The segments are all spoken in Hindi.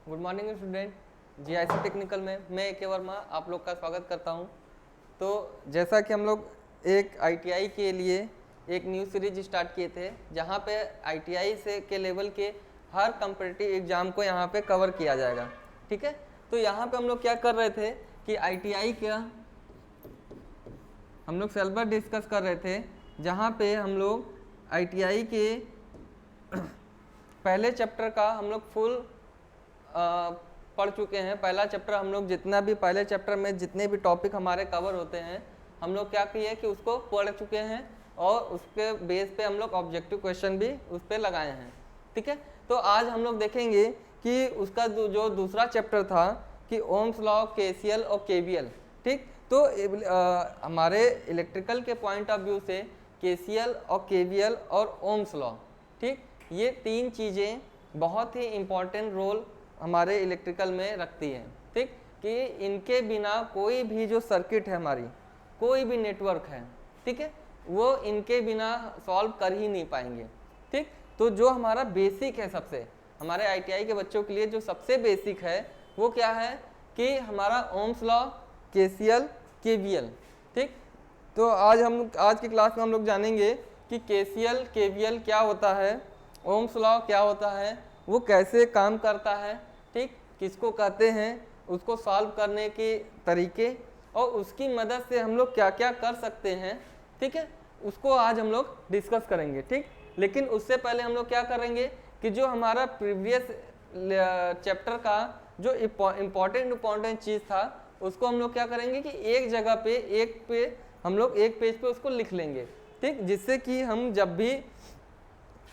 Good morning student. GIC technical में मैं ए के वर्मा आप लोग का स्वागत करता हूं। तो जैसा कि हम लोग एक आईटीआई के लिए एक न्यू सीरीज स्टार्ट किए थे, जहां पे आईटीआई से के लेवल के हर कम्पिटिटिव एग्जाम को यहां पे कवर किया जाएगा। ठीक है, तो यहां पे हम लोग क्या कर रहे थे कि आईटीआई का हम लोग सिलेबस डिस्कस कर रहे थे, जहां पे हम लोग आईटीआई के पहले चैप्टर का हम लोग फुल पढ़ चुके हैं। पहला चैप्टर हम लोग जितना भी पहले चैप्टर में जितने भी टॉपिक हमारे कवर होते हैं, हम लोग क्या किए कि उसको पढ़ चुके हैं और उसके बेस पे हम लोग ऑब्जेक्टिव क्वेश्चन भी उस पर लगाए हैं। ठीक है, तो आज हम लोग देखेंगे कि उसका जो दूसरा चैप्टर था कि ओम्स लॉ, केसीएल और केवीएल। ठीक, तो हमारे इलेक्ट्रिकल के पॉइंट ऑफ व्यू से केसीएल और केवीएल और ओम्स लॉ, ठीक, ये तीन चीज़ें बहुत ही इम्पॉर्टेंट रोल हमारे इलेक्ट्रिकल में रखती है। ठीक, कि इनके बिना कोई भी जो सर्किट है हमारी, कोई भी नेटवर्क है, ठीक है, वो इनके बिना सॉल्व कर ही नहीं पाएंगे। ठीक, तो जो हमारा बेसिक है, सबसे हमारे आईटीआई के बच्चों के लिए जो सबसे बेसिक है वो क्या है कि हमारा ओम्स लॉ, केसीएल, केवीएल। ठीक, तो आज की क्लास में हम लोग जानेंगे कि केसीएल, केवीएल क्या होता है, ओम्स लॉ क्या होता है, वो कैसे काम करता है, ठीक, किसको कहते हैं, उसको सॉल्व करने के तरीके और उसकी मदद से हम लोग क्या क्या कर सकते हैं। ठीक है, उसको आज हम लोग डिस्कस करेंगे। ठीक, लेकिन उससे पहले हम लोग क्या करेंगे कि जो हमारा प्रीवियस चैप्टर का जो इम्पोर्टेंट चीज़ था उसको हम लोग क्या करेंगे कि एक जगह पे हम लोग एक पेज पे उसको लिख लेंगे। ठीक, जिससे कि हम जब भी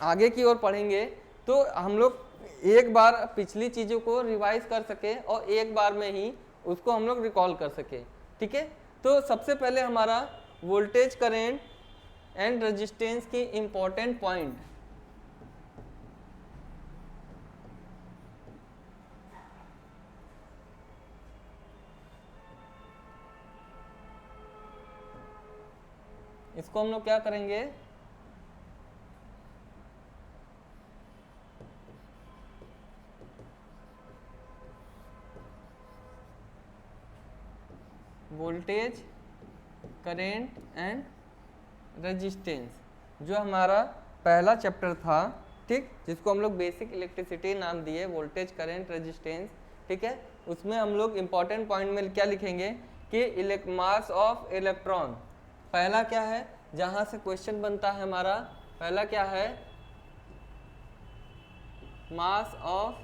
आगे की ओर पढ़ेंगे तो हम लोग एक बार पिछली चीज़ों को रिवाइज कर सके और एक बार में ही उसको हम लोग रिकॉल कर सके। ठीक है, तो सबसे पहले हमारा वोल्टेज, करेंट एंड रेजिस्टेंस की इम्पोर्टेंट पॉइंट, इसको हम लोग क्या करेंगे, वोल्टेज, करेंट एंड रेजिस्टेंस, जो हमारा पहला चैप्टर था, ठीक, जिसको हम लोग बेसिक इलेक्ट्रिसिटी नाम दिए, वोल्टेज, करेंट, रेजिस्टेंस। ठीक है, उसमें हम लोग इंपॉर्टेंट पॉइंट में क्या लिखेंगे कि मास ऑफ इलेक्ट्रॉन, पहला क्या है, जहां से क्वेश्चन बनता है हमारा, पहला क्या है, मास ऑफ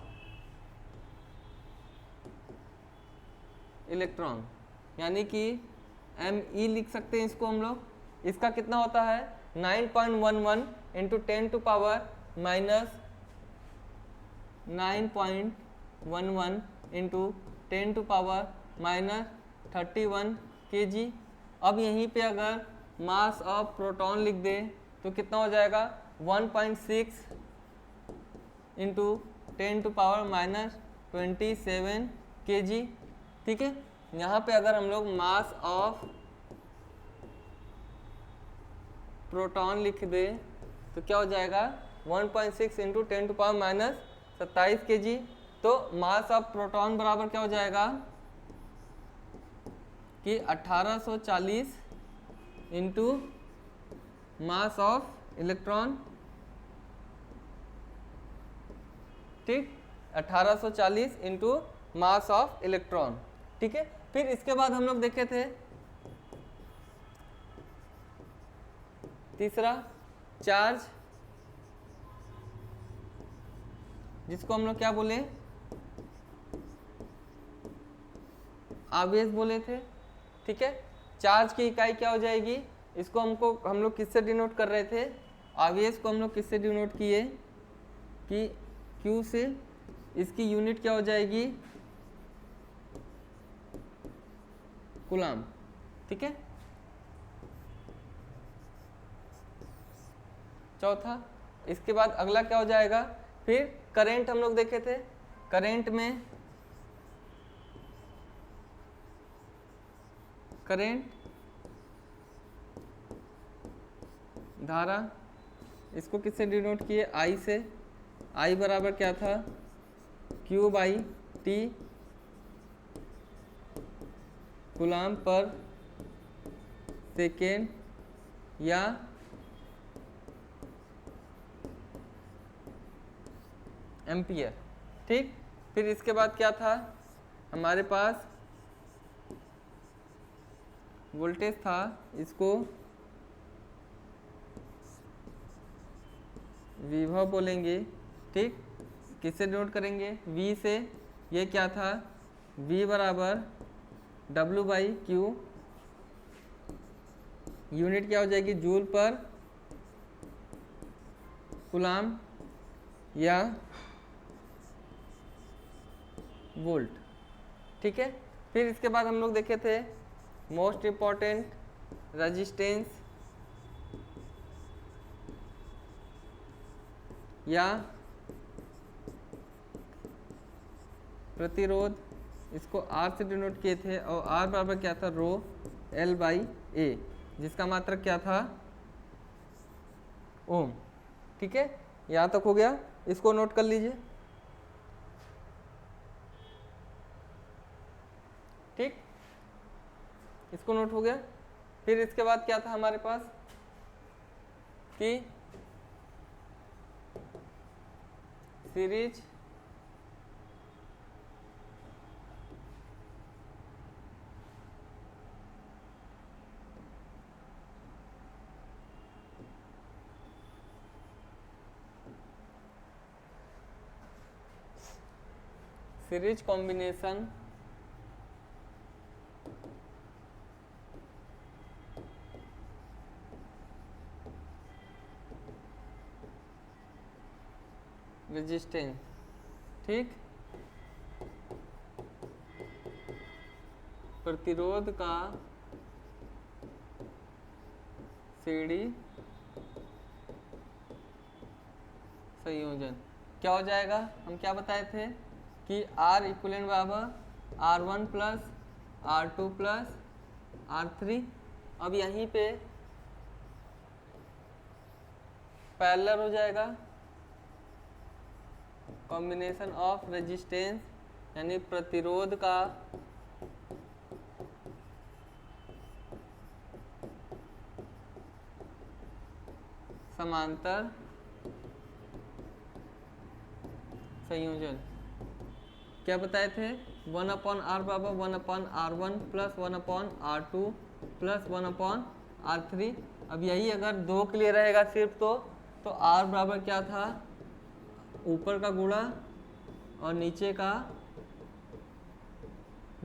इलेक्ट्रॉन, यानी कि ME लिख सकते हैं इसको हम लोग। इसका कितना होता है 9.11 into 10 to power minus 9.11 into 10 to power minus 31 kg। अब यहीं पे अगर मास ऑफ प्रोटॉन लिख दे तो कितना हो जाएगा 1.6 into 10 to power minus 27 kg। ठीक है, यहाँ पे अगर हम लोग मास ऑफ प्रोटॉन लिख दे तो क्या हो जाएगा 1.6 into 10 to power minus 27 kg। तो मास ऑफ प्रोटॉन बराबर क्या हो जाएगा कि 1840 इंटू मास ऑफ इलेक्ट्रॉन। ठीक, 1840 इंटू मास ऑफ इलेक्ट्रॉन। ठीक है, फिर इसके बाद हम लोग देखे थे तीसरा चार्ज, जिसको हम लोग क्या बोले, आवेश बोले थे। ठीक है, चार्ज की इकाई क्या हो जाएगी, इसको हम लोग किससे डिनोट कर रहे थे, आवेश को हम लोग किससे डिनोट किए कि Q से। इसकी यूनिट क्या हो जाएगी, कूलम। ठीक है, चौथा, इसके बाद अगला क्या हो जाएगा, फिर करंट हम लोग देखे थे, करंट में करंट धारा, इसको किससे डिनोट किए, I से। I बराबर क्या था, Q बाई टी कूलाम पर सेकेंड या एम्पियर। ठीक, फिर इसके बाद क्या था हमारे पास वोल्टेज था, इसको विभव बोलेंगे। ठीक, किससे डिनोट करेंगे? V से। ये क्या था? V बराबर W/Q, यूनिट क्या हो जाएगी? जूल पर कूलाम या वोल्ट। ठीक है, फिर इसके बाद हम लोग देखे थे मोस्ट इम्पॉर्टेंट रेजिस्टेंस या प्रतिरोध, इसको R से डिनोट किए थे और R बराबर क्या था? रो L/A, जिसका मात्रक क्या था? ओम। ठीक है, यहाँ तक हो गया, इसको नोट कर लीजिए। ठीक, इसको नोट हो गया। फिर इसके बाद क्या था हमारे पास कि सीरीज कॉम्बिनेशन रेजिस्टेंस। ठीक, प्रतिरोध का सीढ़ी संयोजन क्या हो जाएगा? हम क्या बताए थे कि R इक्विवेलेंट बराबर R1 plus R2 plus R3। अब यहीं पे पैरेलल हो जाएगा कॉम्बिनेशन ऑफ रेजिस्टेंस, यानी प्रतिरोध का समांतर संयोजन। क्या बताए थे? 1/R बराबर 1/R1 plus 1/R2 plus 1/R3। अब यही अगर दो के लिए रहेगा सिर्फ तो R बराबर क्या था? ऊपर का गुणा और नीचे का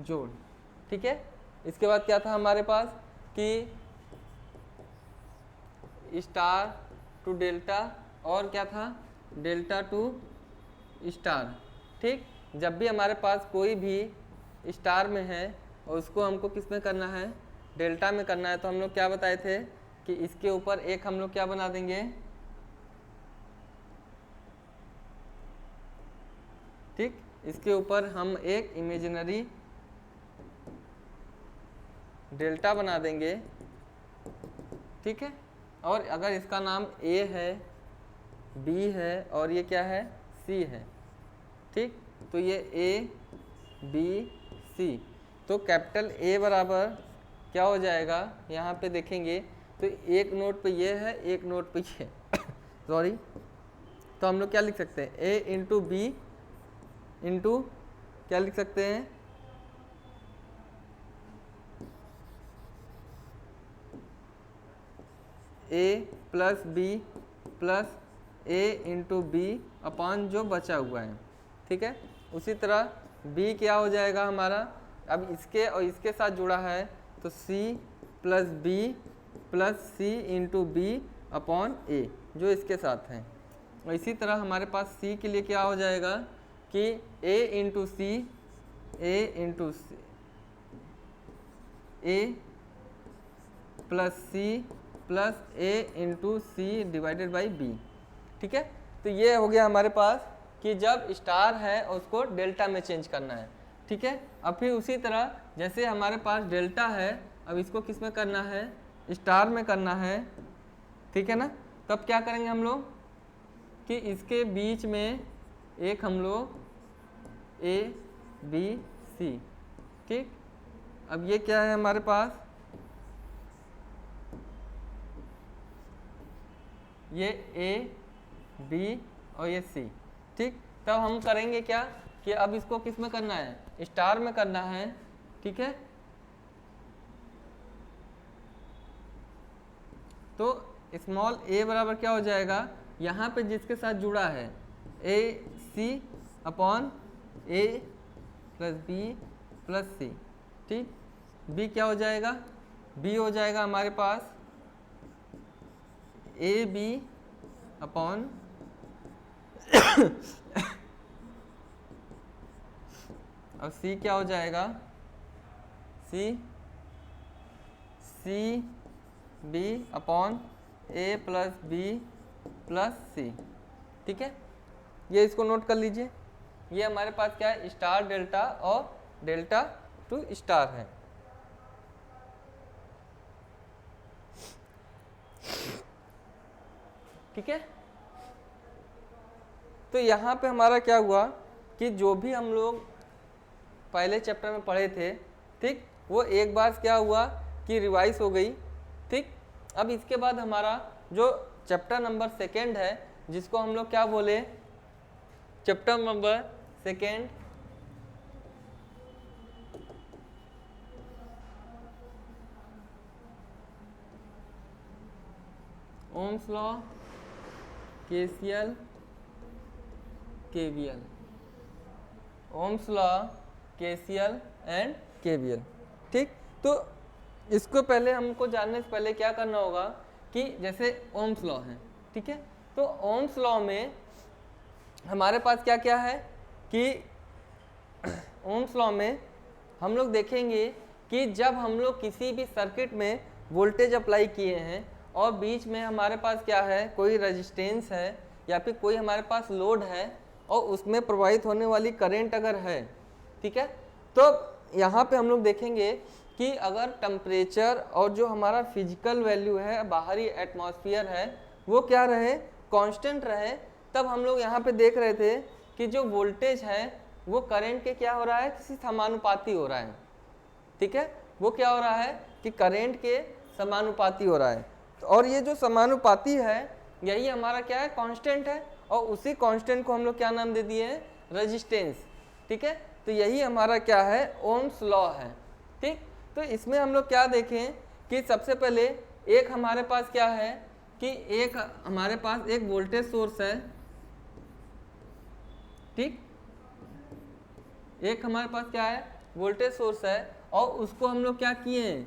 जोड़। ठीक है, इसके बाद क्या था हमारे पास कि स्टार टू डेल्टा और क्या था? Delta two star. ठीक, जब भी हमारे पास कोई भी स्टार में है और उसको हमको किस में करना है? डेल्टा में करना है, तो हम लोग क्या बताए थे कि इसके ऊपर एक हम लोग क्या बना देंगे? ठीक, इसके ऊपर हम एक इमेजिनरी डेल्टा बना देंगे। ठीक है, और अगर इसका नाम A है, B है और ये क्या है? C है। ठीक, तो ये A B C, तो कैपिटल A बराबर क्या हो जाएगा? यहाँ पे देखेंगे तो एक नोट पे ये है, एक नोट पे ये सॉरी, तो हम लोग क्या लिख सकते हैं? A इंटू B इंटू क्या लिख सकते हैं? A plus B plus A into B upon जो बचा हुआ है। ठीक है, उसी तरह B क्या हो जाएगा हमारा? अब इसके और इसके साथ जुड़ा है तो C plus B plus C into B upon A जो इसके साथ है। और इसी तरह हमारे पास C के लिए क्या हो जाएगा कि A into C, A into A plus C plus A into C divided by B। ठीक है, तो ये हो गया हमारे पास कि जब स्टार है उसको डेल्टा में चेंज करना है। ठीक है, अब फिर उसी तरह जैसे हमारे पास डेल्टा है, अब इसको किस में करना है? स्टार में करना है। ठीक है ना, तब क्या करेंगे हम लोग कि इसके बीच में एक हम लोग A बी सी। ठीक, अब ये क्या है हमारे पास, ये ए बी और ये सी। ठीक, तब हम करेंगे क्या कि अब इसको किस में करना है, स्टार में करना है। ठीक है, तो स्मॉल ए बराबर क्या हो जाएगा, यहाँ पे जिसके साथ जुड़ा है ए सी अपॉन ए प्लस बी प्लस सी। ठीक, बी क्या हो जाएगा, बी हो जाएगा हमारे पास ए बी अपॉन अब सी क्या हो जाएगा, सी सी बी अपॉन ए प्लस बी प्लस सी। ठीक है, ये इसको नोट कर लीजिए। ये हमारे पास क्या है, स्टार डेल्टा और डेल्टा टू स्टार है। ठीक है, तो यहाँ पे हमारा क्या हुआ कि जो भी हम लोग पहले चैप्टर में पढ़े थे, ठीक, वो एक बार क्या हुआ कि रिवाइज हो गई। ठीक, अब इसके बाद हमारा जो चैप्टर नंबर सेकेंड है, जिसको हम लोग क्या बोले, chapter number second Ohm's law, KCL, KVL, Ohm's law, KCL and KVL. ठीक, तो इसको पहले हमको जानने से पहले क्या करना होगा कि जैसे ओम्स लॉ है, ठीक है, तो ओम्स लॉ में हमारे पास क्या क्या है कि ओम्स लॉ में हम लोग देखेंगे कि जब हम लोग किसी भी सर्किट में वोल्टेज अप्लाई किए हैं और बीच में हमारे पास क्या है, कोई रेजिस्टेंस है या फिर कोई हमारे पास लोड है और उसमें प्रवाहित होने वाली करंट अगर है, ठीक है, तो यहाँ पे हम लोग देखेंगे कि अगर टेम्परेचर और जो हमारा फिजिकल वैल्यू है, बाहरी एटमॉस्फेयर है, वो क्या रहे, कांस्टेंट रहे, तब हम लोग यहाँ पे देख रहे थे कि जो वोल्टेज है वो करंट के क्या हो रहा है, किसी समानुपाती हो रहा है। ठीक है, वो क्या हो रहा है कि करंट के समानुपाती हो रहा है, और ये जो समानुपाती है यही हमारा क्या है, कांस्टेंट है, और उसी कांस्टेंट को हम लोग क्या नाम दे दिए हैं, रेजिस्टेंस। ठीक है, तो यही हमारा क्या है, ओम्स लॉ है। ठीक, तो इसमें हम लोग क्या देखें कि सबसे पहले एक हमारे पास क्या है कि एक हमारे पास एक वोल्टेज सोर्स है। ठीक, एक हमारे पास क्या है, वोल्टेज सोर्स है, और उसको हम लोग क्या किए,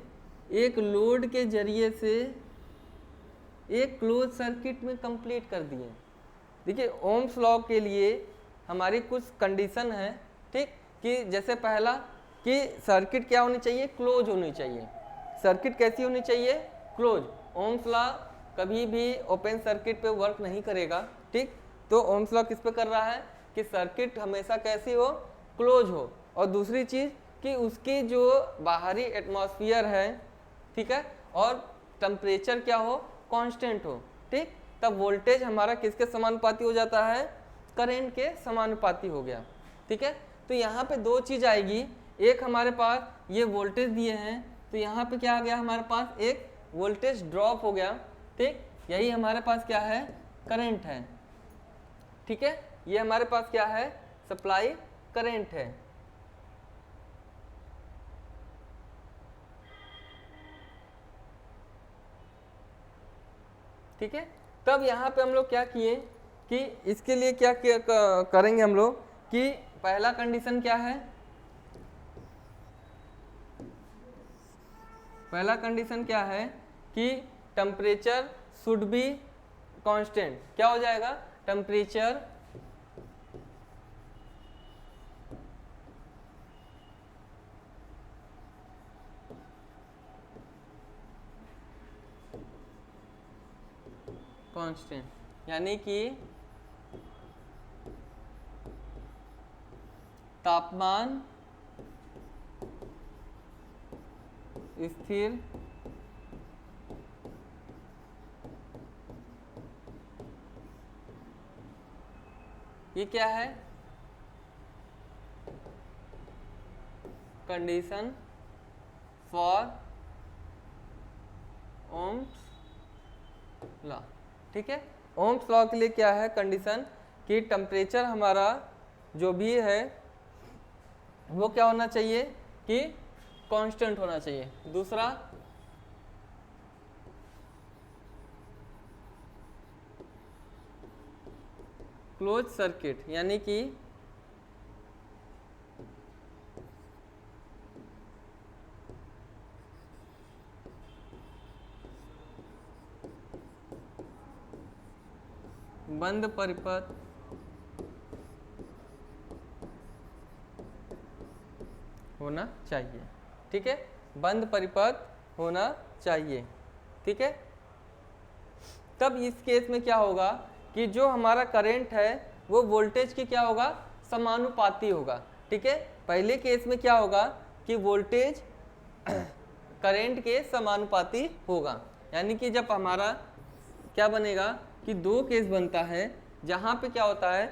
एक लोड के जरिए से एक क्लोज सर्किट में कंप्लीट कर दिए। देखिए, ओम्स लॉ के लिए हमारी कुछ कंडीशन है। ठीक, कि जैसे पहला कि सर्किट क्या होनी चाहिए, क्लोज होनी चाहिए। सर्किट कैसी होनी चाहिए, क्लोज। ओम्स लॉ कभी भी ओपन सर्किट पे वर्क नहीं करेगा। ठीक, तो ओम्स लॉ किस पे कर रहा है कि सर्किट हमेशा कैसी हो, क्लोज हो, और दूसरी चीज कि उसकी जो बाहरी एटमॉस्फेयर है, ठीक है, और टेम्परेचर क्या हो, कांस्टेंट हो। ठीक, तब वोल्टेज हमारा किसके समानुपाती हो जाता है, करंट के समानुपाती हो गया। ठीक है, तो यहाँ पे दो चीज आएगी, एक हमारे पास ये वोल्टेज दिए हैं, तो यहाँ पे क्या आ गया, हमारे पास एक वोल्टेज ड्रॉप हो गया। ठीक, यही हमारे पास क्या है, करंट है। ठीक है, ये हमारे पास क्या है, सप्लाई करंट है। ठीक है, तब यहाँ पे हम लोग क्या किए कि इसके लिए क्या करेंगे हम लोग कि पहला कंडीशन क्या है, पहला कंडीशन क्या है कि टेम्परेचर शुड बी कांस्टेंट। क्या हो जाएगा, टेम्परेचर कांस्टेंट, यानी कि तापमान स्थिर ये क्या है, कंडीशन फॉर ओम्स लॉ। ठीक है, ओम्स लॉ के लिए क्या है कंडीशन कि टेम्परेचर हमारा जो भी है वो क्या होना चाहिए कि कांस्टेंट होना चाहिए। दूसरा क्लोज सर्किट यानी कि बंद परिपथ होना चाहिए। ठीक है, बंद परिपथ होना चाहिए। ठीक है, तब इस केस में क्या होगा कि जो हमारा करंट है वो वोल्टेज की क्या होगा, समानुपाती होगा। ठीक है, पहले केस में क्या होगा कि वोल्टेज करंट के समानुपाती होगा, यानी कि जब हमारा क्या बनेगा कि दो केस बनता है जहाँ पे क्या होता है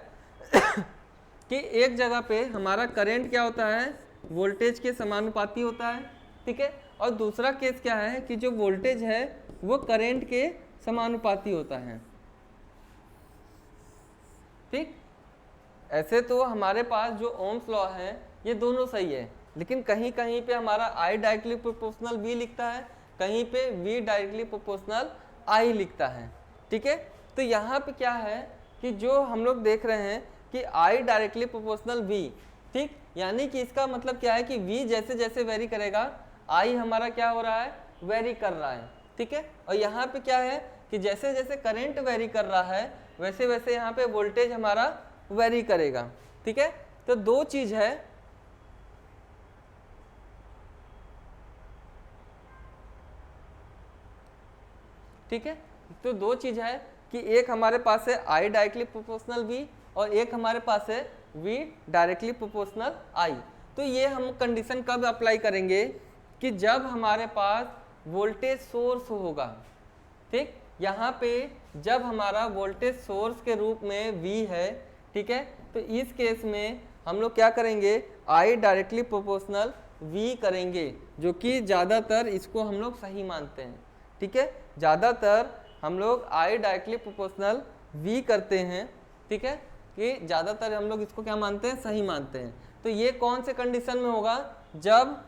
कि एक जगह पे हमारा करंट क्या होता है वोल्टेज के समानुपाती होता है। ठीक है, और दूसरा केस क्या है कि जो वोल्टेज है वो करंट के समानुपाती होता है। ठीक, ऐसे तो हमारे पास जो ओम्स लॉ है ये दोनों सही है, लेकिन कहीं कहीं पे हमारा I डायरेक्टली प्रोपोर्शनल V लिखता है, कहीं पे V डायरेक्टली प्रोपोर्शनल I लिखता है। ठीक है, तो यहाँ पे क्या है कि जो हम लोग देख रहे हैं कि I डायरेक्टली प्रोपोर्शनल V, ठीक, यानी कि इसका मतलब क्या है कि V जैसे जैसे वेरी करेगा I हमारा क्या हो रहा है, वेरी कर रहा है। ठीक है, और यहाँ पे क्या है कि जैसे जैसे करंट वेरी कर रहा है वैसे वैसे यहाँ पे वोल्टेज हमारा वेरी करेगा। ठीक है, तो दो चीज है, ठीक है, तो दो चीज है कि एक हमारे पास है I डायरेक्टली प्रोपोर्शनल V और एक हमारे पास है V डायरेक्टली प्रोपोर्शनल I। तो ये हम कंडीशन कब अप्लाई करेंगे कि जब हमारे पास वोल्टेज सोर्स होगा। ठीक, यहाँ पे जब हमारा वोल्टेज सोर्स के रूप में V है, ठीक है, तो इस केस में हम लोग क्या करेंगे, I डायरेक्टली प्रोपोर्शनल V करेंगे, जो कि ज़्यादातर इसको हम लोग सही मानते हैं। ठीक है, ज़्यादातर हम लोग I डायरेक्टली प्रोपोर्शनल V करते हैं। ठीक है, कि ज़्यादातर हम लोग इसको क्या मानते हैं, सही मानते हैं। तो ये कौन से कंडीशन में होगा, जब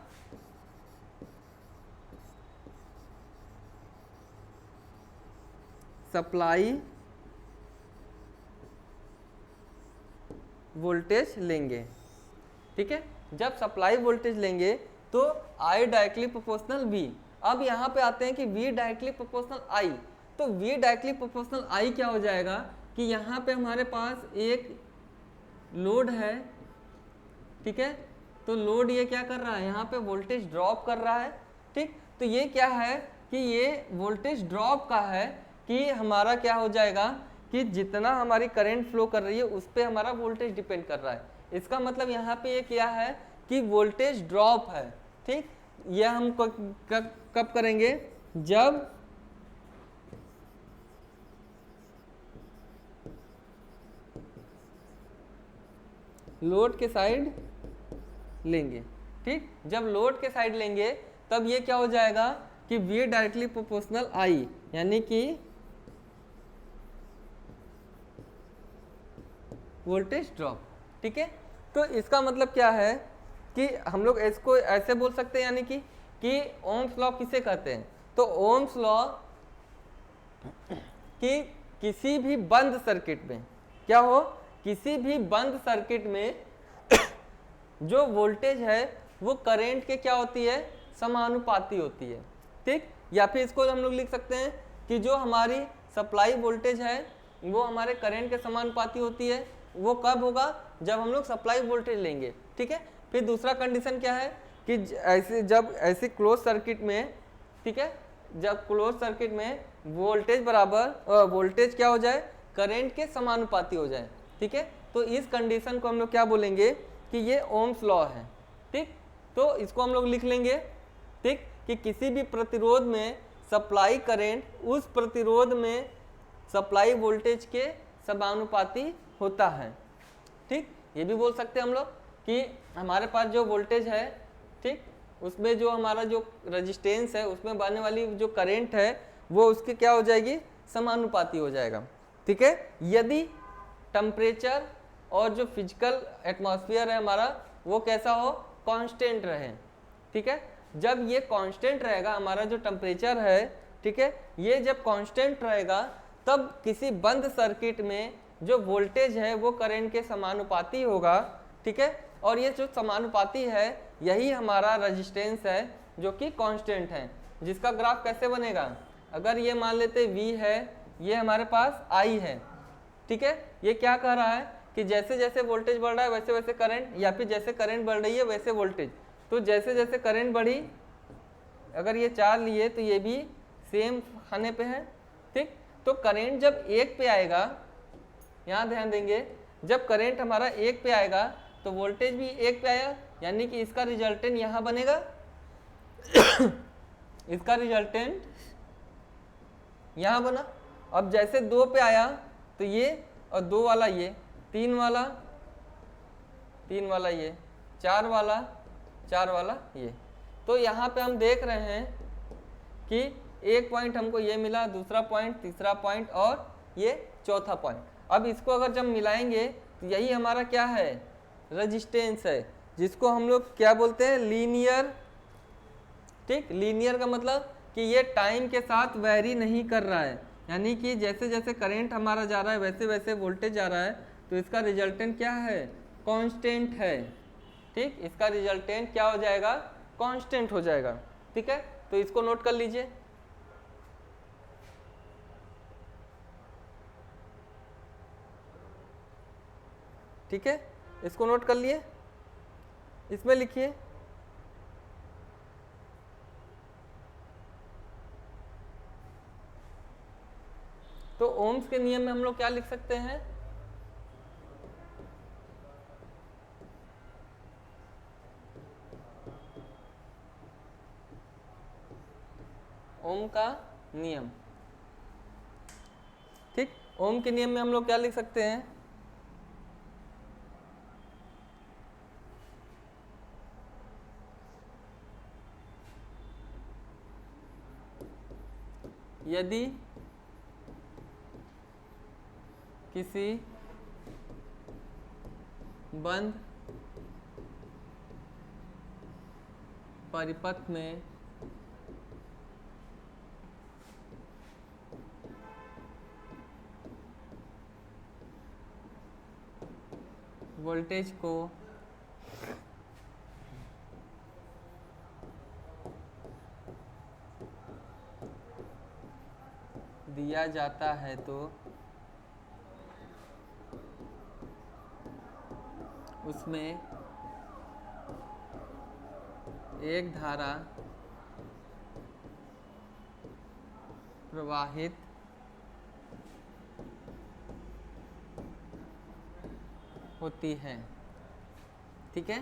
सप्लाई वोल्टेज लेंगे। ठीक है, जब सप्लाई वोल्टेज लेंगे तो I डायरेक्टली प्रोपोर्शनल V। अब यहाँ पे आते हैं कि V डायरेक्टली प्रोपोर्शनल I, तो V डायरेक्टली प्रोपोर्शनल I क्या हो जाएगा कि यहाँ पे हमारे पास एक लोड है। ठीक है, तो लोड ये क्या कर रहा है, यहाँ पे वोल्टेज ड्रॉप कर रहा है। ठीक, तो ये क्या है कि ये वोल्टेज ड्रॉप का है कि हमारा क्या हो जाएगा कि जितना हमारी करंट फ्लो कर रही है उस पर हमारा वोल्टेज डिपेंड कर रहा है। इसका मतलब यहाँ पे ये क्या है कि वोल्टेज ड्रॉप है। ठीक, ये हम कब करेंगे, जब लोड के साइड लेंगे। ठीक, जब लोड के साइड लेंगे तब ये क्या हो जाएगा कि V डायरेक्टली प्रोपोर्शनल I, यानी कि वोल्टेज ड्रॉप। ठीक है, तो इसका मतलब क्या है कि हम लोग इसको ऐसे बोल सकते हैं, यानी कि ओम्स लॉ किसे कहते हैं, तो ओम्स लॉ कि किसी भी बंद सर्किट में क्या हो, किसी भी बंद सर्किट में जो वोल्टेज है वो करंट के क्या होती है, समानुपाती होती है। ठीक, या फिर इसको हम लोग लिख सकते हैं कि जो हमारी सप्लाई वोल्टेज है वो हमारे करंट के समानुपाती होती है। वो कब होगा, जब हम लोग सप्लाई वोल्टेज लेंगे। ठीक है, फिर दूसरा कंडीशन क्या है कि जब ऐसे क्लोज सर्किट में, ठीक है, जब क्लोज सर्किट में वोल्टेज बराबर वोल्टेज क्या हो जाए, करंट के समानुपाती हो जाए। ठीक है, तो इस कंडीशन को हम लोग क्या बोलेंगे कि ये ओम्स लॉ है। ठीक, तो इसको हम लोग लिख लेंगे। ठीक, कि किसी भी प्रतिरोध में सप्लाई करंट उस प्रतिरोध में सप्लाई वोल्टेज के समानुपाती होता है। ठीक, ये भी बोल सकते हैं हम लोग कि हमारे पास जो वोल्टेज है ठीक, उसमें जो हमारा जो रेजिस्टेंस है उसमें बहने वाली जो करंट है वो उसकी क्या हो जाएगी, समानुपाती हो जाएगा। ठीक है, यदि टेम्परेचर और जो फिजिकल एटमॉस्फेयर है हमारा वो कैसा हो, कांस्टेंट रहे। ठीक है, जब ये कांस्टेंट रहेगा हमारा जो टेम्परेचर है, ठीक है, ये जब कांस्टेंट रहेगा तब किसी बंद सर्किट में जो वोल्टेज है वो करंट के समानुपाती होगा। ठीक है, और ये जो समानुपाती है यही हमारा रेजिस्टेंस है जो कि कांस्टेंट है, जिसका ग्राफ कैसे बनेगा, अगर ये मान लेते V है, ये हमारे पास I है। ठीक है, ये क्या कह रहा है कि जैसे जैसे वोल्टेज बढ़ रहा है वैसे वैसे करंट, या फिर जैसे करंट बढ़ रही है वैसे वोल्टेज, तो जैसे जैसे करंट बढ़ी, अगर ये 4 लिए तो ये भी सेम खाने पे है। ठीक, तो करंट जब 1 पे आएगा, यहाँ ध्यान देंगे, जब करंट हमारा 1 पे आएगा तो वोल्टेज भी 1 पे आया, यानी कि इसका रिजल्टेंट यहाँ बनेगा इसका रिजल्टेंट यहाँ बना। अब जैसे 2 पे आया तो ये, और 2 वाला ये, 3 वाला ये, 4 वाला ये। तो यहाँ पे हम देख रहे हैं कि एक पॉइंट हमको ये मिला, दूसरा पॉइंट, तीसरा पॉइंट और ये चौथा पॉइंट। अब इसको अगर जब मिलाएंगे तो यही हमारा क्या है, रेजिस्टेंस है, जिसको हम लोग क्या बोलते हैं, लीनियर। ठीक, लीनियर का मतलब कि ये टाइम के साथ वेरी नहीं कर रहा है, यानी कि जैसे जैसे करंट हमारा जा रहा है वैसे वैसे वोल्टेज जा रहा है, तो इसका रिजल्टेंट क्या है, कांस्टेंट है। ठीक, इसका रिजल्टेंट क्या हो जाएगा, कांस्टेंट हो जाएगा। ठीक है, तो इसको नोट कर लीजिए। ठीक है, इसको नोट कर लिए, इसमें लिखिए तो ओम्स के नियम में हम लोग क्या लिख सकते हैं, ओम का नियम। ठीक, ओम के नियम में हम लोग क्या लिख सकते हैं, यदि किसी बंद परिपथ में वोल्टेज को दिया जाता है तो उसमें एक धारा प्रवाहित होती है। ठीक है,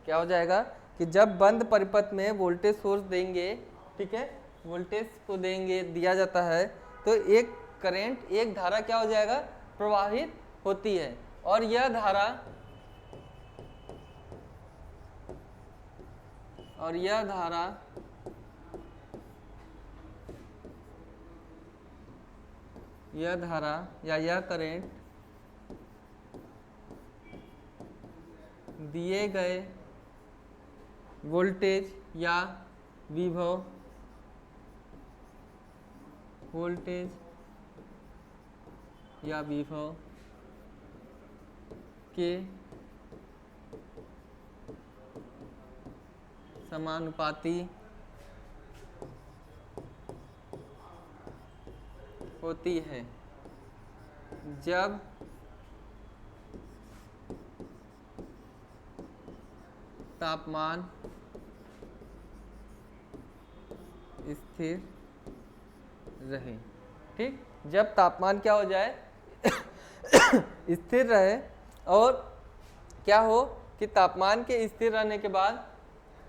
क्या हो जाएगा कि जब बंद परिपथ में वोल्टेज सोर्स देंगे, ठीक है, वोल्टेज को देंगे, दिया जाता है, तो एक करंट, एक धारा क्या हो जाएगा, प्रवाहित होती है, और यह धारा या यह करंट दिए गए वोल्टेज या विभव के समानुपाती होती है। जब तापमान स्थिर रहे। ठीक, जब तापमान क्या हो जाए स्थिर रहे, और क्या हो कि तापमान के स्थिर रहने के बाद,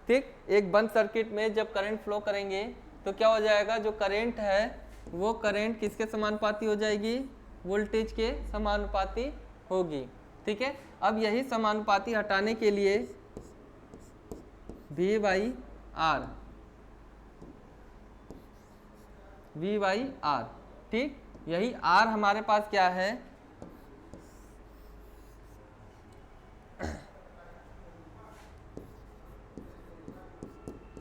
ठीक, एक बंद सर्किट में जब करंट फ्लो करेंगे तो क्या हो जाएगा, जो करंट है वो करंट किसके समानुपाती हो जाएगी, वोल्टेज के समानुपाती होगी। ठीक है, अब यही समानुपाती हटाने के लिए V by R, V by R, ठीक। यही R हमारे पास क्या है,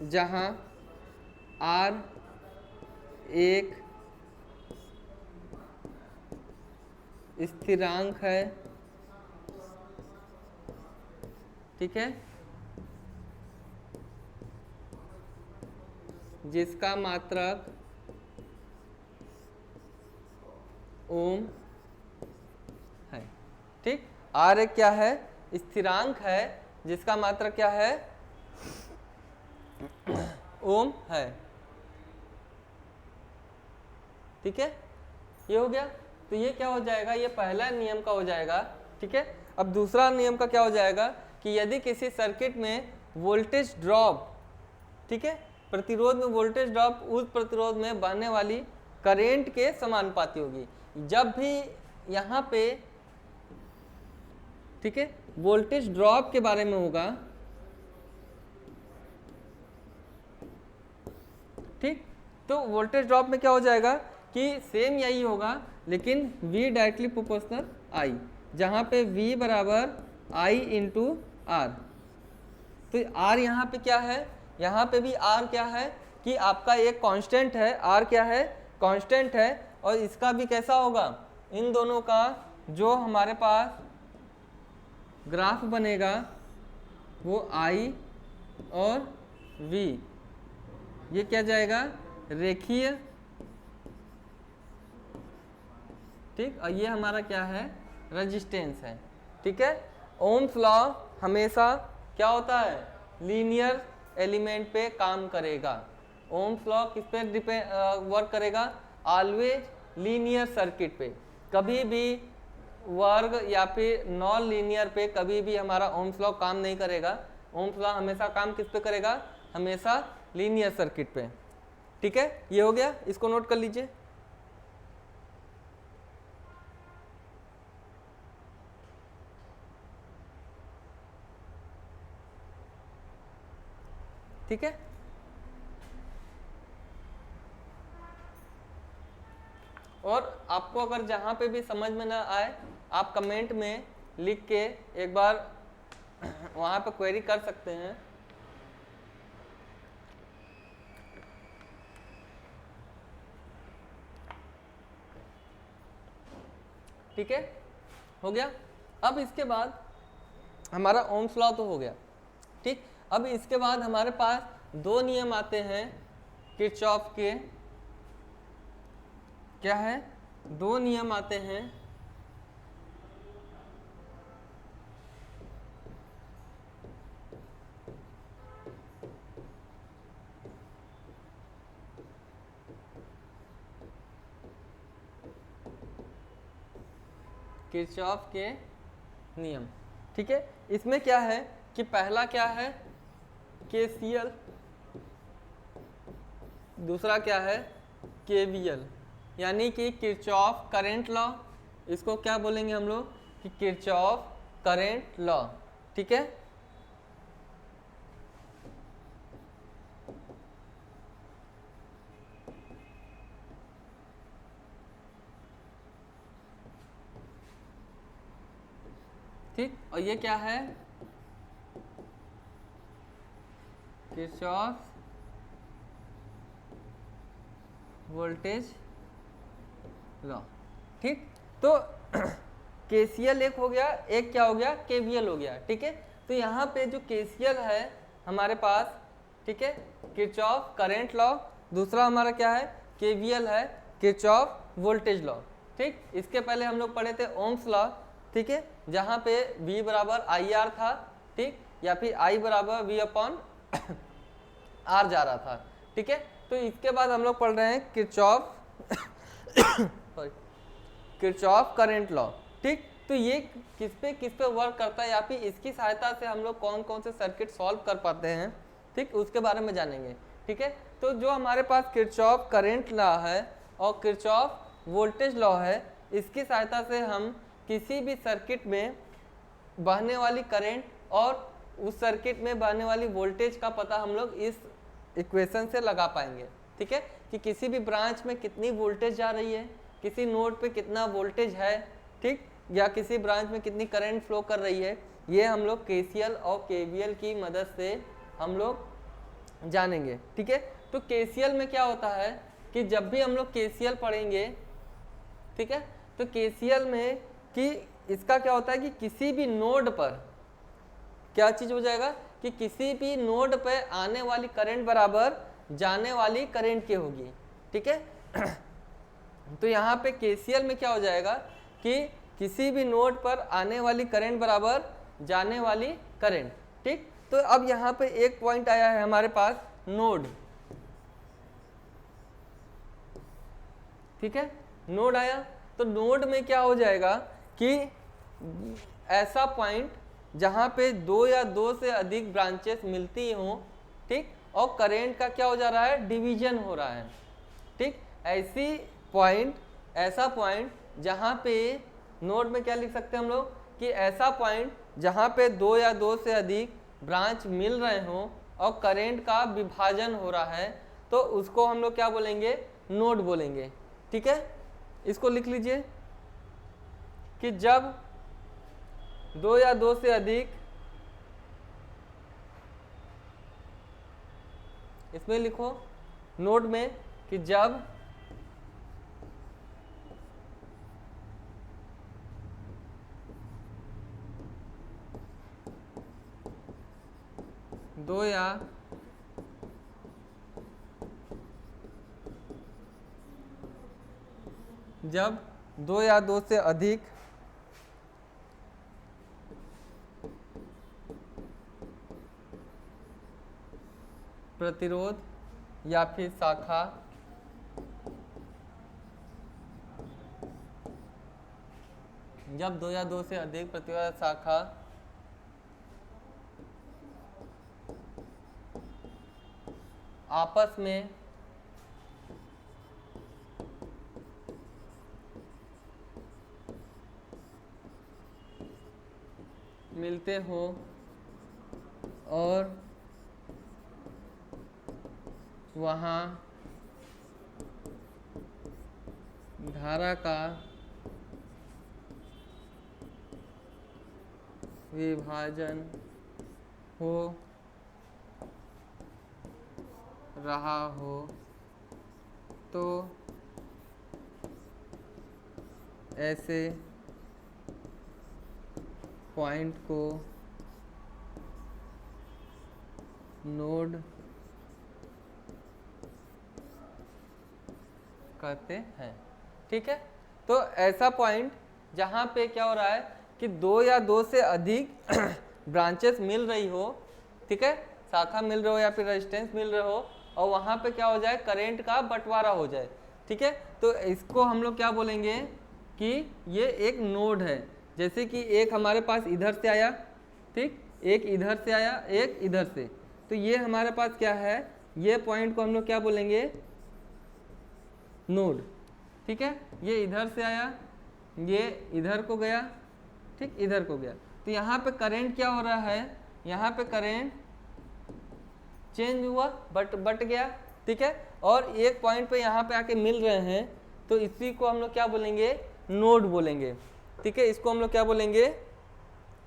जहां R एक स्थिरांक है, ठीक है, जिसका मात्रक ओम है, ठीक। R एक क्या है, स्थिरांक है जिसका मात्रक क्या है, ओम है, ठीक है। ये हो गया। तो ये क्या हो जाएगा, ये पहला नियम का हो जाएगा, ठीक है। अब दूसरा नियम का क्या हो जाएगा कि यदि किसी सर्किट में वोल्टेज ड्रॉप, ठीक है, प्रतिरोध में वोल्टेज ड्रॉप उस प्रतिरोध में बहने वाली करेंट के समानुपाती होगी। जब भी यहाँ पे, ठीक है, वोल्टेज ड्रॉप के बारे में होगा, ठीक, तो वोल्टेज ड्रॉप में क्या हो जाएगा कि सेम यही होगा, लेकिन V डायरेक्टली प्रोपोर्शनल I, जहाँ पे V बराबर I इंटू आर। तो R यहाँ पे क्या है, यहाँ पे भी R क्या है कि आपका एक कांस्टेंट है, R क्या है, कांस्टेंट है, और इसका भी कैसा होगा, इन दोनों का जो हमारे पास ग्राफ बनेगा वो I और V, ये क्या जाएगा, रेखीय, ठीक। और ये हमारा क्या है, रेजिस्टेंस है, ठीक है। ओम्स लॉ हमेशा क्या होता है, लीनियर एलिमेंट पे काम करेगा। ओम्स लॉ किस पे वर्क करेगा, ऑलवेज लीनियर सर्किट पे, कभी भी वर्ग या फिर नॉन लीनियर पे कभी भी हमारा ओम्स लॉ काम नहीं करेगा। ओम्स लॉ हमेशा काम किस पे करेगा, हमेशा लीनियर सर्किट पे, ठीक है। ये हो गया, इसको नोट कर लीजिए। ठीक है, और आपको अगर जहां पे भी समझ में ना आए, आप कमेंट में लिख के एक बार वहां पे क्वेरी कर सकते हैं। ठीक है, हो गया। अब इसके बाद हमारा ओम्स लॉ तो हो गया, ठीक। अब इसके बाद हमारे पास दो नियम आते हैं किरचॉफ के, क्या है, दो नियम आते हैं किरचॉफ के नियम, ठीक है। इसमें क्या है कि पहला क्या है, केसीएल, दूसरा क्या है, केवीएल, यानी कि किरचॉफ करंट लॉ। इसको क्या बोलेंगे हम लोग कि किरचॉफ करंट लॉ, ठीक है। ठीक, और ये क्या है, किरचॉफ वोल्टेज लॉ, ठीक। तो केसीएल एक हो गया, एक क्या हो गया, केवीएल हो गया, ठीक है। तो यहाँ पे जो केसीएल है हमारे पास, ठीक है, किरचॉफ करंट लॉ, दूसरा हमारा क्या है, केवीएल है, किरचॉफ वोल्टेज लॉ, ठीक। इसके पहले हम लोग पढ़े थे ओम्स लॉ, ठीक है, जहाँ पे V बराबर आई आर था, ठीक, या फिर I बराबर V अपॉन R जा रहा था, ठीक है। तो इसके बाद हम लोग पढ़ रहे हैं किरचॉफ किरचॉफ करंट लॉ, ठीक। तो ये किस पे वर्क करता है, या फिर इसकी सहायता से हम लोग कौन कौन से सर्किट सॉल्व कर पाते हैं, ठीक, उसके बारे में जानेंगे, ठीक है। तो जो हमारे पास किरचॉफ करंट लॉ है और किरचॉफ वोल्टेज लॉ है, इसकी सहायता से हम किसी भी सर्किट में बहने वाली करंट और उस सर्किट में बहने वाली वोल्टेज का पता हम लोग इस इक्वेशन से लगा पाएंगे। ठीक है, कि किसी भी ब्रांच में कितनी वोल्टेज जा रही है, किसी नोड पे कितना वोल्टेज है, ठीक, या किसी ब्रांच में कितनी करंट फ्लो कर रही है, ये हम लोग केसीएल और केवीएल की मदद से हम लोग जानेंगे। ठीक है, तो केसीएल में क्या होता है कि जब भी हम लोग केसीएल पढ़ेंगे, ठीक है, तो केसीएल में कि इसका क्या होता है कि किसी भी नोड पर क्या चीज हो जाएगा कि किसी भी नोड पे आने वाली करंट बराबर जाने वाली करंट की होगी। ठीक है, तो यहाँ पे केसीएल में क्या हो जाएगा कि किसी भी नोड पर आने वाली करंट बराबर जाने वाली करंट। ठीक, तो अब यहाँ पे एक पॉइंट आया है हमारे पास नोड। ठीक है, नोड आया तो नोड में क्या हो जाएगा कि ऐसा पॉइंट जहां पे दो या दो से अधिक ब्रांचेस मिलती हों, ठीक, और करंट का क्या हो जा रहा है, डिवीजन हो रहा है। ठीक, ऐसा पॉइंट जहां पे नोड में क्या लिख सकते हैं हम लोग कि ऐसा पॉइंट जहां पे दो या दो से अधिक ब्रांच मिल रहे हों और करंट का विभाजन हो रहा है, तो उसको हम लोग क्या बोलेंगे, नोड बोलेंगे। ठीक है, इसको लिख लीजिए कि जब दो या दो से अधिक, इसमें लिखो नोड में कि जब दो या दो से अधिक प्रतिरोध या फिर शाखा जब दो या दो से अधिक प्रतिरोध शाखा आपस में मिलते हो और वहाँ धारा का विभाजन हो रहा हो, तो ऐसे पॉइंट को नोड कहते हैं। ठीक है, तो ऐसा पॉइंट जहां पे क्या हो रहा है कि दो या दो से अधिक ब्रांचेस मिल रही हो, ठीक है, शाखा मिल रहे हो या फिर रेजिस्टेंस मिल रहे हो, और वहां पे क्या हो जाए, करंट का बंटवारा हो जाए। ठीक है, तो इसको हम लोग क्या बोलेंगे कि ये एक नोड है। जैसे कि एक हमारे पास इधर से आया, ठीक, एक इधर से आया, एक इधर से, तो ये हमारे पास क्या है, ये पॉइंट को हम लोग क्या बोलेंगे, नोड। ठीक है, ये इधर से आया, ये इधर को गया, ठीक, इधर को गया, तो यहाँ पे करंट क्या हो रहा है, यहाँ पे करंट चेंज हुआ, बट गया। ठीक है, और एक पॉइंट पे यहाँ पे आके मिल रहे हैं, तो इसी को हम लोग क्या बोलेंगे, नोड बोलेंगे। ठीक है, इसको हम लोग क्या बोलेंगे,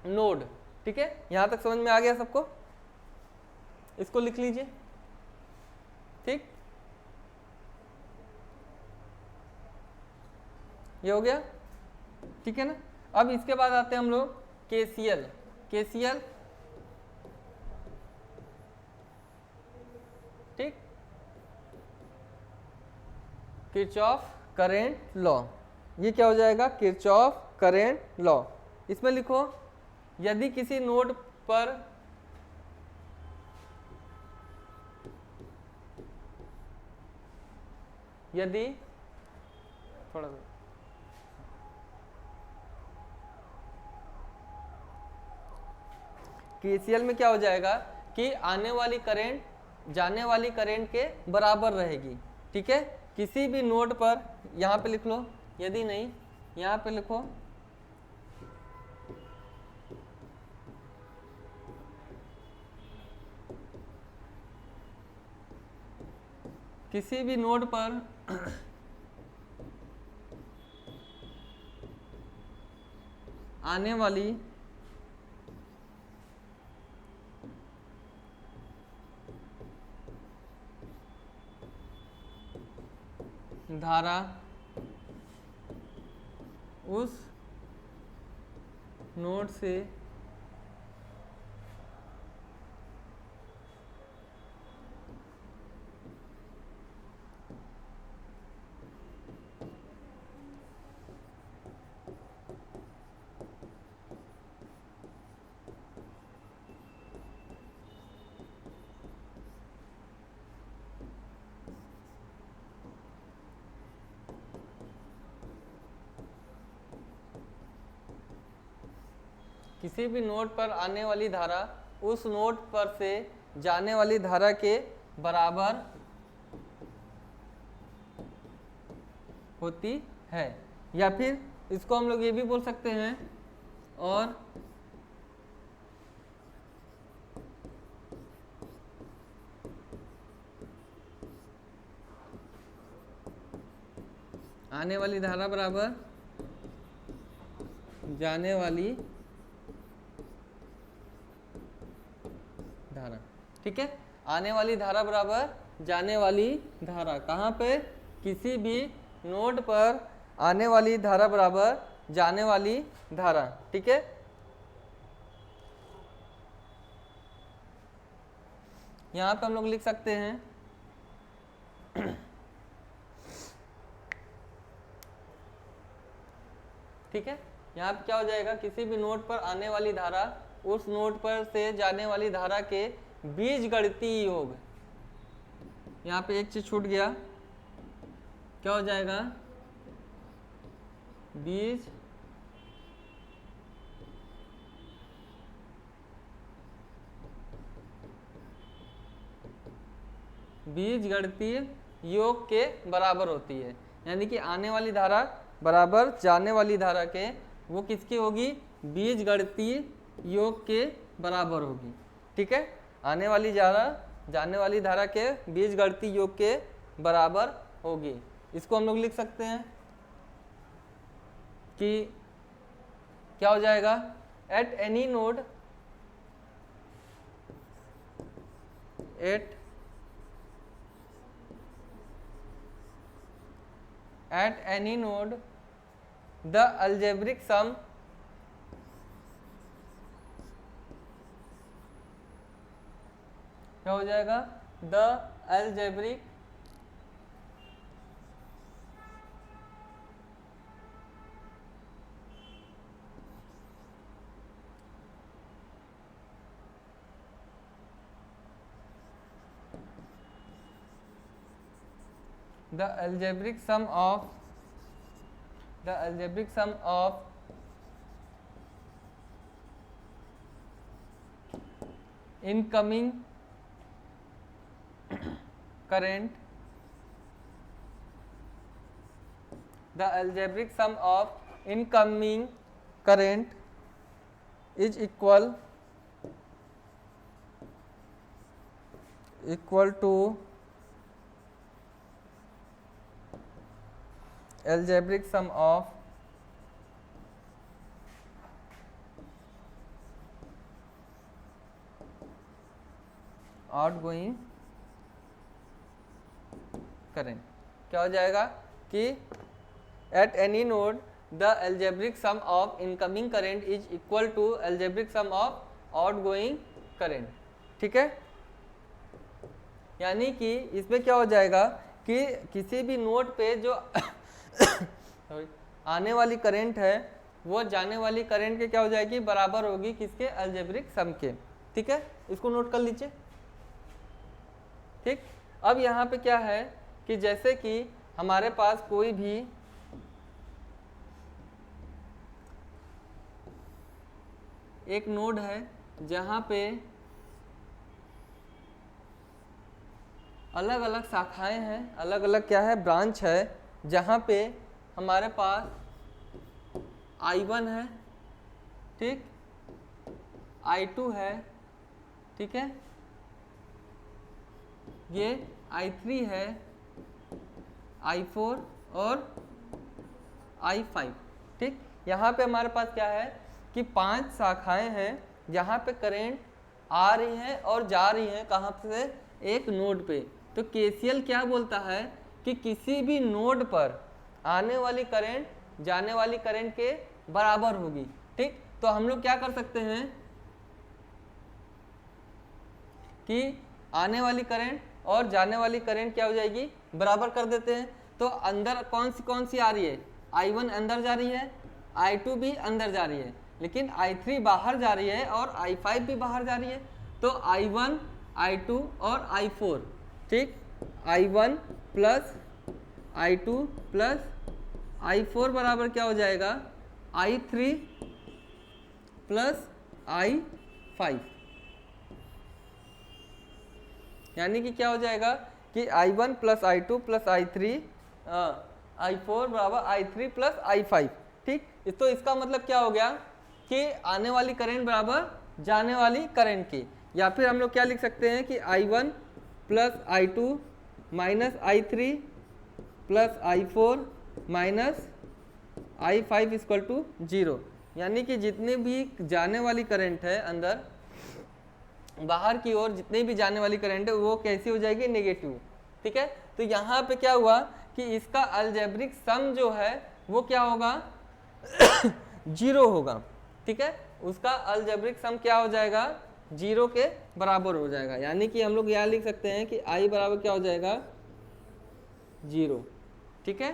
नोड। ठीक है, यहाँ तक समझ में आ गया सबको, इसको लिख लीजिए। ठीक, ये हो गया। ठीक है ना, अब इसके बाद आते हैं हम लोग केसीएल। केसीएल, ठीक, किरचॉफ करंट लॉ। ये क्या हो जाएगा, किरचॉफ करंट लॉ। इसमें लिखो यदि किसी नोड पर यदि थोड़ा सा केसीएल में क्या हो जाएगा कि आने वाली करंट जाने वाली करंट के बराबर रहेगी। ठीक है, किसी भी नोड पर, यहाँ पे लिख लो, यदि नहीं यहाँ पे लिखो किसी भी नोड पर आने वाली धारा उस नोड से किसी भी नोड पर आने वाली धारा उस नोड पर से जाने वाली धारा के बराबर होती है, या फिर इसको हम लोग ये भी बोल सकते हैं, और आने वाली धारा बराबर जाने वाली धारा। ठीक है, आने वाली धारा बराबर जाने वाली धारा, कहाँ पे? किसी भी नोड पर आने वाली धारा बराबर जाने वाली धारा। ठीक है, यहाँ पे हम लोग लिख सकते हैं ठीक है, यहाँ पे क्या हो जाएगा, किसी भी नोड पर आने वाली धारा उस नोड पर से जाने वाली धारा के बीजगणितीय योग। यहाँ पे एक चीज छूट गया, क्या हो जाएगा? बीजगणितीय योग के बराबर होती है, यानी कि आने वाली धारा बराबर जाने वाली धारा के, वो किसकी होगी? बीजगणितीय योग के बराबर होगी। ठीक है, आने वाली धारा जाने वाली धारा के बीजगणितीय योग के बराबर होगी। इसको हम लोग लिख सकते हैं कि क्या हो जाएगा? At any node at any node the algebraic sum क्या हो जाएगा? the algebraic the algebraic sum of incoming current is equal to algebraic sum of outgoing current। क्या हो जाएगा कि at any node the algebraic sum of incoming current is equal to algebraic sum of outgoing current। ठीक है, यानी कि इसमें क्या हो जाएगा कि किसी भी नोड पे जो आने वाली करंट है वो जाने वाली करंट के क्या हो जाएगी? बराबर होगी किसके? अलजेब्रिक सम के। ठीक है, इसको नोट कर लीजिए। ठीक, अब यहाँ पे क्या है कि जैसे कि हमारे पास कोई भी एक नोड है जहाँ पे अलग अलग शाखाएं हैं, अलग अलग क्या है? ब्रांच है, जहाँ पे हमारे पास I1 है, ठीक, I2 है, ठीक है, ये I3 है, I4 और I5। ठीक, यहाँ पे हमारे पास क्या है कि 5 शाखाएं हैं जहाँ पे करंट आ रही है और जा रही है, कहाँ से, एक नोड पे। तो केसीएल क्या बोलता है कि किसी भी नोड पर आने वाली करंट जाने वाली करंट के बराबर होगी। ठीक, तो हम लोग क्या कर सकते हैं कि आने वाली करंट और जाने वाली करंट क्या हो जाएगी, बराबर कर देते हैं। तो अंदर कौन सी आ रही है, I1 अंदर जा रही है, I2 भी अंदर जा रही है, लेकिन I3 बाहर जा रही है और I5 भी बाहर जा रही है। तो I1, I2 और I4, ठीक, I1 plus I2 plus I4 बराबर क्या हो जाएगा, I3 प्लस I5। यानी कि क्या हो जाएगा कि I1 plus I2 plus I3 I4 बराबर I3 प्लस I5। ठीक, तो इसका मतलब क्या हो गया कि आने वाली करंट बराबर जाने वाली करंट की। या फिर हम लोग क्या लिख सकते हैं कि I1 plus I2 minus I3 plus I4 minus I5 equal to 0। यानी कि जितनी भी जाने वाली करंट है अंदर, बाहर की ओर जितनी भी जाने वाली करंट है वो कैसी हो जाएगी, नेगेटिव। ठीक है, तो यहाँ पे क्या हुआ कि इसका अलजेब्रिक सम जो है वो क्या होगा 0 होगा। ठीक है, उसका अलजेब्रिक सम क्या हो जाएगा, 0 के बराबर हो जाएगा। यानी कि हम लोग यहाँ लिख सकते हैं कि I बराबर क्या हो जाएगा, 0। ठीक है,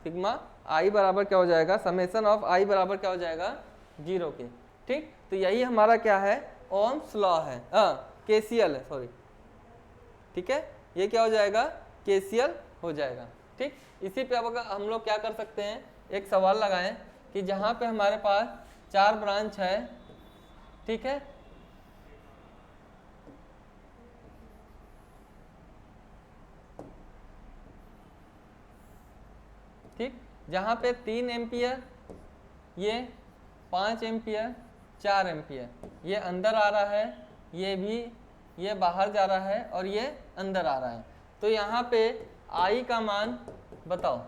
सिग्मा I बराबर क्या हो जाएगा, समेशन ऑफ I बराबर क्या हो जाएगा, 0 के। ठीक, तो यही हमारा क्या है, ओम्स लॉ है, केसीएल है, सॉरी। ठीक है, ये क्या हो जाएगा, केसीएल हो जाएगा। ठीक, इसी पे अब हम लोग क्या कर सकते हैं, एक सवाल लगाएं कि जहां पे हमारे पास 4 ब्रांच है, ठीक है, ठीक, जहां पे 3 एम्पियर, ये 5 एम्पियर, 4 एम्पियर, ये अंदर आ रहा है, ये भी, ये बाहर जा रहा है और ये अंदर आ रहा है। तो यहाँ पे I का मान बताओ।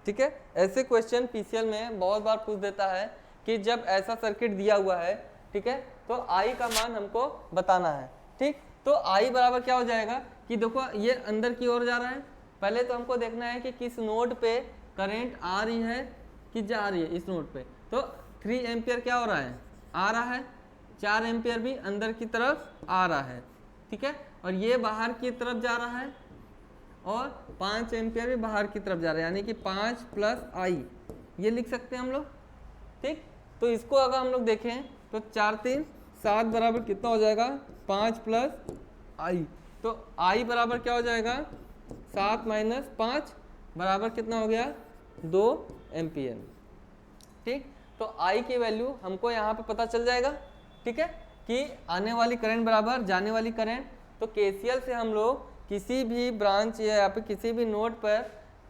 ठीक है, ऐसे क्वेश्चन पीसीएल में बहुत बार पूछ देता है कि जब ऐसा सर्किट दिया हुआ है, ठीक है, तो I का मान हमको बताना है। ठीक, तो I बराबर क्या हो जाएगा कि देखो ये अंदर की ओर जा रहा है, पहले तो हमको देखना है कि किस नोड पे करंट आ रही है कि जा रही है। इस नोड पे तो 3 एम्पियर क्या हो रहा है, आ रहा है, 4 एम्पियर भी अंदर की तरफ आ रहा है। ठीक है, और ये बाहर की तरफ जा रहा है और 5 एम्पियर भी बाहर की तरफ जा रहा है, यानी कि 5 प्लस I ये लिख सकते हैं हम लोग। ठीक, तो इसको अगर हम लोग देखें तो 4 3 7 बराबर कितना हो जाएगा, 5 प्लस I। तो I बराबर क्या हो जाएगा, 7 माइनस 5 बराबर कितना हो गया, 2 एम्पियर। ठीक, तो I की वैल्यू हमको यहाँ पे पता चल जाएगा। ठीक है, कि आने वाली करंट बराबर जाने वाली करंट। तो केसीएल से हम लोग किसी भी ब्रांच या फिर किसी भी नोड पर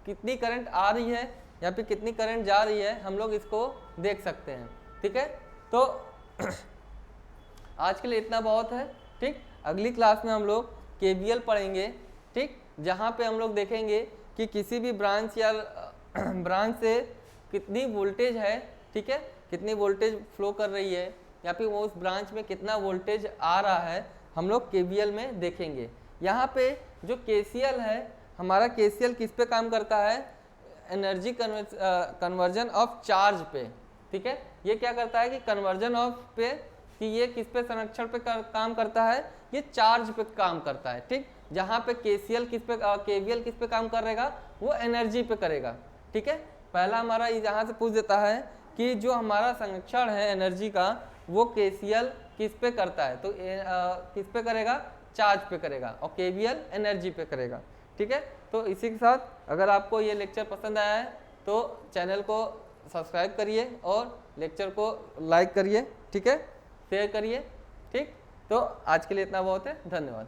कितनी करंट आ रही है या फिर कितनी करंट जा रही है, हम लोग इसको देख सकते हैं। ठीक है, तो आज के लिए इतना बहुत है। ठीक, अगली क्लास में हम लोग केवीएल पढ़ेंगे। ठीक, जहाँ पे हम लोग देखेंगे कि किसी भी ब्रांच या ब्रांच से कितनी वोल्टेज है, ठीक है, कितनी वोल्टेज फ्लो कर रही है या फिर वो उस ब्रांच में कितना वोल्टेज आ रहा है, हम लोग केवीएल में देखेंगे। यहाँ पे जो केसीएल है, हमारा केसीएल किस पे काम करता है, एनर्जी कन्वर्जन ऑफ चार्ज पे। ठीक है, ये क्या करता है कि कन्वर्जन ऑफ पे, कि ये किस पे संरक्षण पे काम करता है, ये चार्ज पे काम करता है। ठीक, जहाँ पे केसीएल किस पे, केवीएल किस पे काम करेगा, वो एनर्जी पे करेगा। ठीक है, पहला हमारा यहाँ से पूछ देता है कि जो हमारा संरक्षण है एनर्जी का, वो केसीएल किस पे करता है, तो किस पे करेगा, चार्ज पे करेगा, और केवीएल एनर्जी पे करेगा। ठीक है, तो इसी के साथ अगर आपको ये लेक्चर पसंद आया है तो चैनल को सब्सक्राइब करिए और लेक्चर को लाइक करिए। ठीक है, शेयर करिए। ठीक, तो आज के लिए इतना बहुत है, धन्यवाद।